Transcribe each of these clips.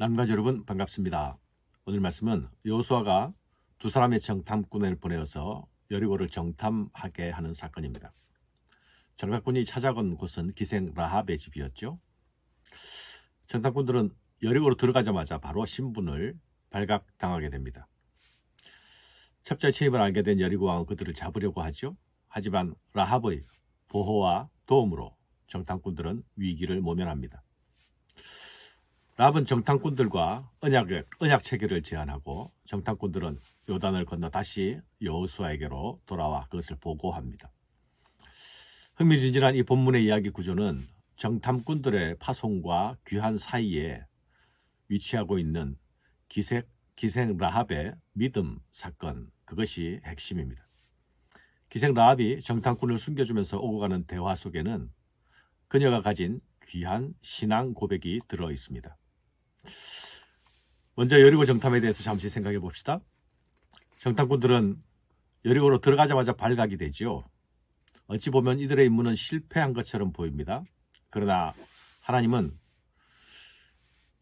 남가주 여러분 반갑습니다. 오늘 말씀은 여호수아가 두 사람의 정탐꾼을 보내어서 여리고를 정탐하게 하는 사건입니다. 정탐꾼이 찾아간 곳은 기생 라합의 집이었죠. 정탐꾼들은 여리고로 들어가자마자 바로 신분을 발각당하게 됩니다. 첩자의 침입을 알게 된 여리고 왕은 그들을 잡으려고 하죠. 하지만 라합의 보호와 도움으로 정탐꾼들은 위기를 모면합니다. 라합은 정탐꾼들과 언약 체결을 제안하고 정탐꾼들은 요단을 건너 다시 여호수아에게로 돌아와 그것을 보고합니다. 흥미진진한 이 본문의 이야기 구조는 정탐꾼들의 파송과 귀환 사이에 위치하고 있는 기생 라합의 믿음 사건, 그것이 핵심입니다. 기생 라합이 정탐꾼을 숨겨주면서 오고 가는 대화 속에는 그녀가 가진 귀한 신앙 고백이 들어 있습니다. 먼저 여리고 정탐에 대해서 잠시 생각해 봅시다. 정탐꾼들은 여리고로 들어가자마자 발각이 되죠. 어찌 보면 이들의 임무는 실패한 것처럼 보입니다. 그러나 하나님은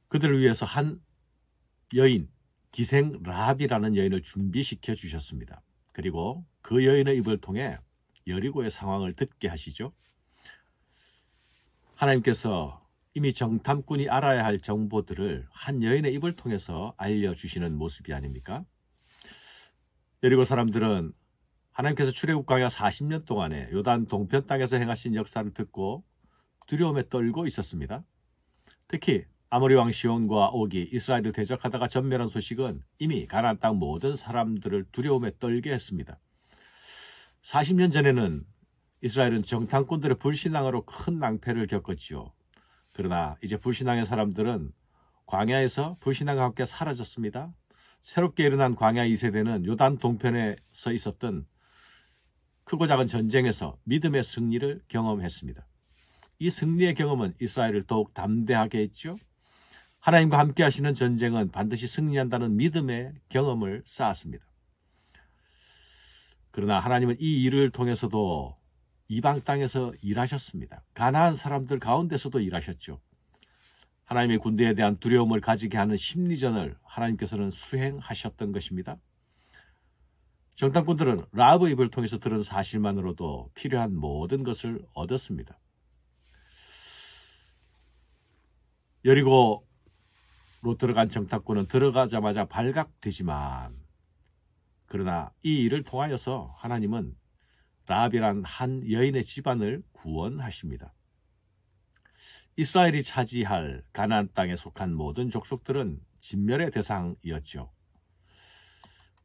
그들을 위해서 한 여인, 기생 라합이라는 여인을 준비시켜 주셨습니다. 그리고 그 여인의 입을 통해 여리고의 상황을 듣게 하시죠. 하나님께서 이미 정탐꾼이 알아야 할 정보들을 한 여인의 입을 통해서 알려주시는 모습이 아닙니까? 여리고 사람들은 하나님께서 출애굽 광야 40년 동안에 요단 동편 땅에서 행하신 역사를 듣고 두려움에 떨고 있었습니다. 특히 아모리 왕 시온과 옥이 이스라엘을 대적하다가 전멸한 소식은 이미 가나안 땅 모든 사람들을 두려움에 떨게 했습니다. 40년 전에는 이스라엘은 정탐꾼들의 불신앙으로 큰 낭패를 겪었지요. 그러나 이제 불신앙의 사람들은 광야에서 불신앙과 함께 사라졌습니다. 새롭게 일어난 광야 2세대는 요단 동편에서 있었던 크고 작은 전쟁에서 믿음의 승리를 경험했습니다. 이 승리의 경험은 이스라엘을 더욱 담대하게 했죠. 하나님과 함께 하시는 전쟁은 반드시 승리한다는 믿음의 경험을 쌓았습니다. 그러나 하나님은 이 일을 통해서도 이방 땅에서 일하셨습니다. 가나안 사람들 가운데서도 일하셨죠. 하나님의 군대에 대한 두려움을 가지게 하는 심리전을 하나님께서는 수행하셨던 것입니다. 정탐꾼들은 라합의 입을 통해서 들은 사실만으로도 필요한 모든 것을 얻었습니다. 여리고로 들어간 정탐꾼은 들어가자마자 발각되지만, 그러나 이 일을 통하여서 하나님은 라합이란 한 여인의 집안을 구원하십니다. 이스라엘이 차지할 가나안 땅에 속한 모든 족속들은 진멸의 대상이었죠.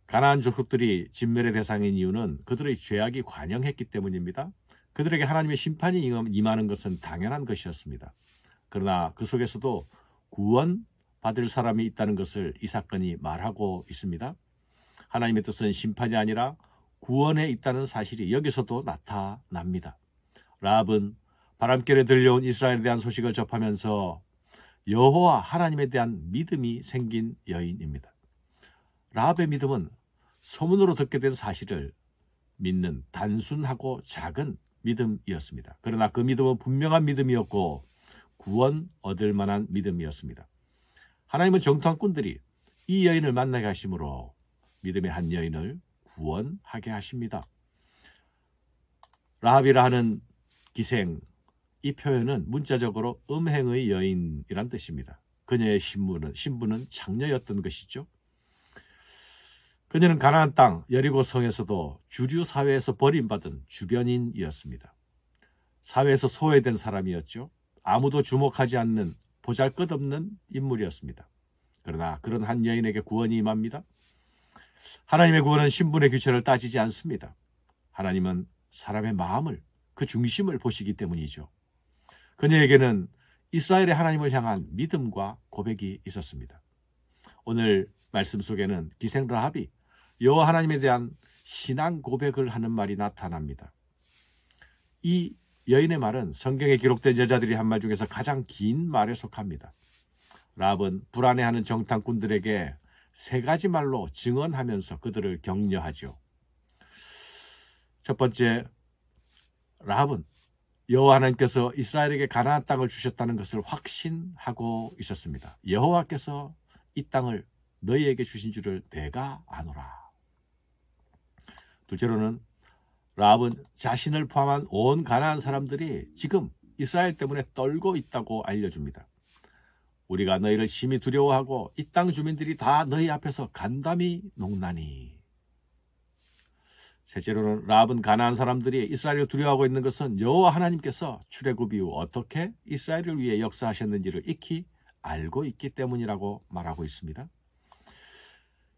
가나안 족속들이 진멸의 대상인 이유는 그들의 죄악이 관영했기 때문입니다. 그들에게 하나님의 심판이 임하는 것은 당연한 것이었습니다. 그러나 그 속에서도 구원받을 사람이 있다는 것을 이 사건이 말하고 있습니다. 하나님의 뜻은 심판이 아니라 구원에 있다는 사실이 여기서도 나타납니다. 라합은 바람결에 들려온 이스라엘에 대한 소식을 접하면서 여호와 하나님에 대한 믿음이 생긴 여인입니다. 라합의 믿음은 소문으로 듣게 된 사실을 믿는 단순하고 작은 믿음이었습니다. 그러나 그 믿음은 분명한 믿음이었고 구원 얻을 만한 믿음이었습니다. 하나님은 정탐꾼들이 이 여인을 만나게 하심으로 믿음의 한 여인을 구원하게 하십니다. 라합이라 하는 기생, 이 표현은 문자적으로 음행의 여인이란 뜻입니다. 그녀의 신분은 창녀였던 것이죠. 그녀는 가나안 땅 여리고 성에서도 주류 사회에서 버림받은 주변인이었습니다. 사회에서 소외된 사람이었죠. 아무도 주목하지 않는 보잘것없는 인물이었습니다. 그러나 그런 한 여인에게 구원이 임합니다. 하나님의 구원은 신분의 규칙을 따지지 않습니다. 하나님은 사람의 마음을, 그 중심을 보시기 때문이죠. 그녀에게는 이스라엘의 하나님을 향한 믿음과 고백이 있었습니다. 오늘 말씀 속에는 기생 라합이 여호와 하나님에 대한 신앙 고백을 하는 말이 나타납니다. 이 여인의 말은 성경에 기록된 여자들이 한 말 중에서 가장 긴 말에 속합니다. 라합은 불안해하는 정탐꾼들에게 세 가지 말로 증언하면서 그들을 격려하죠. 첫 번째, 라합은 여호와 하나님께서 이스라엘에게 가나안 땅을 주셨다는 것을 확신하고 있었습니다. 여호와께서 이 땅을 너희에게 주신 줄을 내가 아노라. 둘째로는 라합은 자신을 포함한 온 가나안 사람들이 지금 이스라엘 때문에 떨고 있다고 알려줍니다. 우리가 너희를 심히 두려워하고 이 땅 주민들이 다 너희 앞에서 간담이 녹나니. 셋째로는 라합은 가나안 사람들이 이스라엘을 두려워하고 있는 것은 여호와 하나님께서 출애굽 이후 어떻게 이스라엘을 위해 역사하셨는지를 익히 알고 있기 때문이라고 말하고 있습니다.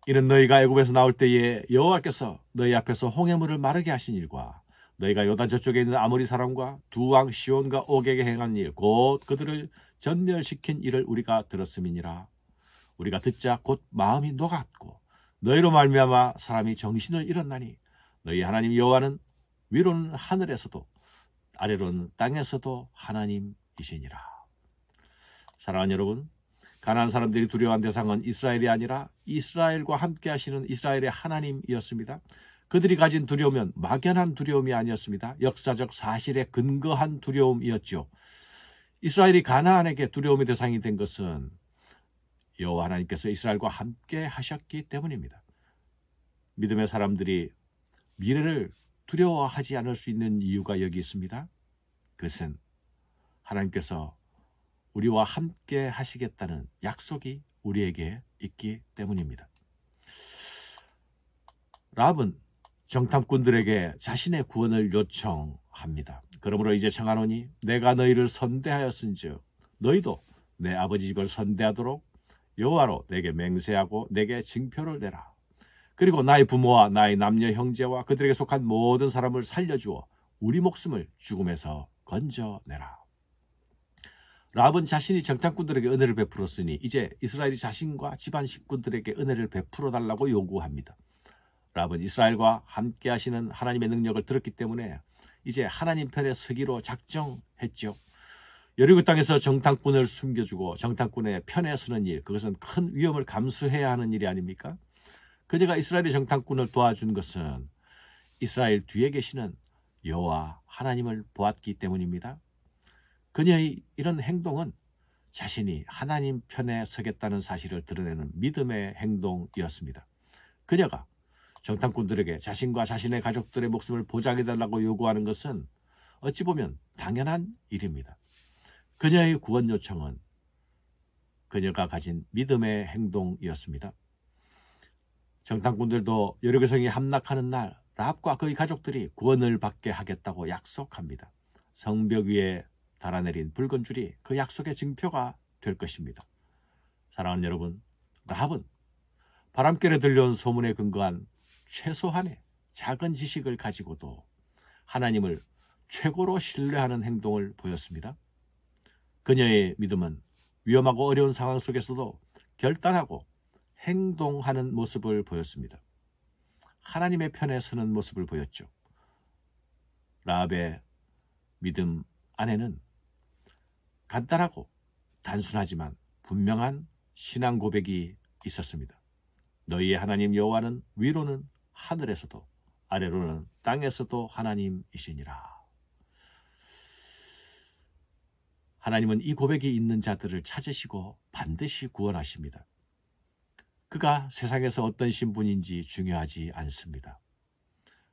이는 너희가 애굽에서 나올 때에 여호와께서 너희 앞에서 홍해물을 마르게 하신 일과 너희가 요단 저쪽에 있는 아모리 사람과 두 왕 시온과 옥에게 행한 일, 곧 그들을 전멸시킨 일을 우리가 들었음이니라. 우리가 듣자 곧 마음이 녹았고 너희로 말미암아 사람이 정신을 잃었나니 너희 하나님 여호와는 위로는 하늘에서도 아래로는 땅에서도 하나님이시니라. 사랑하는 여러분, 가나안 사람들이 두려워한 대상은 이스라엘이 아니라 이스라엘과 함께 하시는 이스라엘의 하나님이었습니다. 그들이 가진 두려움은 막연한 두려움이 아니었습니다. 역사적 사실에 근거한 두려움이었죠. 이스라엘이 가나안에게 두려움의 대상이 된 것은 여호와 하나님께서 이스라엘과 함께 하셨기 때문입니다. 믿음의 사람들이 미래를 두려워하지 않을 수 있는 이유가 여기 있습니다. 그것은 하나님께서 우리와 함께 하시겠다는 약속이 우리에게 있기 때문입니다. 라합은 정탐꾼들에게 자신의 구원을 요청합니다. 그러므로 이제 청하노니 내가 너희를 선대하였은즉 너희도 내 아버지 집을 선대하도록 여호와로 내게 맹세하고 내게 징표를 내라. 그리고 나의 부모와 나의 남녀 형제와 그들에게 속한 모든 사람을 살려주어 우리 목숨을 죽음에서 건져내라. 라합은 자신이 정탐꾼들에게 은혜를 베풀었으니 이제 이스라엘이 자신과 집안 식구들에게 은혜를 베풀어 달라고 요구합니다. 라합은 이스라엘과 함께 하시는 하나님의 능력을 들었기 때문에 이제 하나님 편에 서기로 작정했죠. 여리고 땅에서 정탐꾼을 숨겨주고 정탐꾼의 편에 서는 일, 그것은 큰 위험을 감수해야 하는 일이 아닙니까? 그녀가 이스라엘의 정탐꾼을 도와준 것은 이스라엘 뒤에 계시는 여호와 하나님을 보았기 때문입니다. 그녀의 이런 행동은 자신이 하나님 편에 서겠다는 사실을 드러내는 믿음의 행동이었습니다. 그녀가 정탐꾼들에게 자신과 자신의 가족들의 목숨을 보장해달라고 요구하는 것은 어찌 보면 당연한 일입니다. 그녀의 구원 요청은 그녀가 가진 믿음의 행동이었습니다. 정탐꾼들도 여리고 성이 함락하는 날 라합과 그의 가족들이 구원을 받게 하겠다고 약속합니다. 성벽 위에 달아내린 붉은 줄이 그 약속의 증표가 될 것입니다. 사랑하는 여러분, 라합은 바람결에 들려온 소문에 근거한 최소한의 작은 지식을 가지고도 하나님을 최고로 신뢰하는 행동을 보였습니다. 그녀의 믿음은 위험하고 어려운 상황 속에서도 결단하고 행동하는 모습을 보였습니다. 하나님의 편에 서는 모습을 보였죠. 라합의 믿음 안에는 간단하고 단순하지만 분명한 신앙 고백이 있었습니다. 너희의 하나님 여호와는 위로는 하늘에서도 아래로는 땅에서도 하나님이시니라. 하나님은 이 고백이 있는 자들을 찾으시고 반드시 구원하십니다. 그가 세상에서 어떤 신분인지 중요하지 않습니다.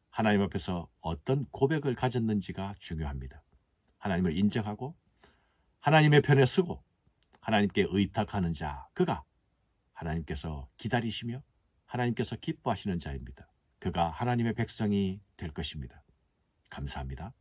하나님 앞에서 어떤 고백을 가졌는지가 중요합니다. 하나님을 인정하고 하나님의 편에 서고 하나님께 의탁하는 자, 그가 하나님께서 기다리시며 하나님께서 기뻐하시는 자입니다. 그가 하나님의 백성이 될 것입니다. 감사합니다.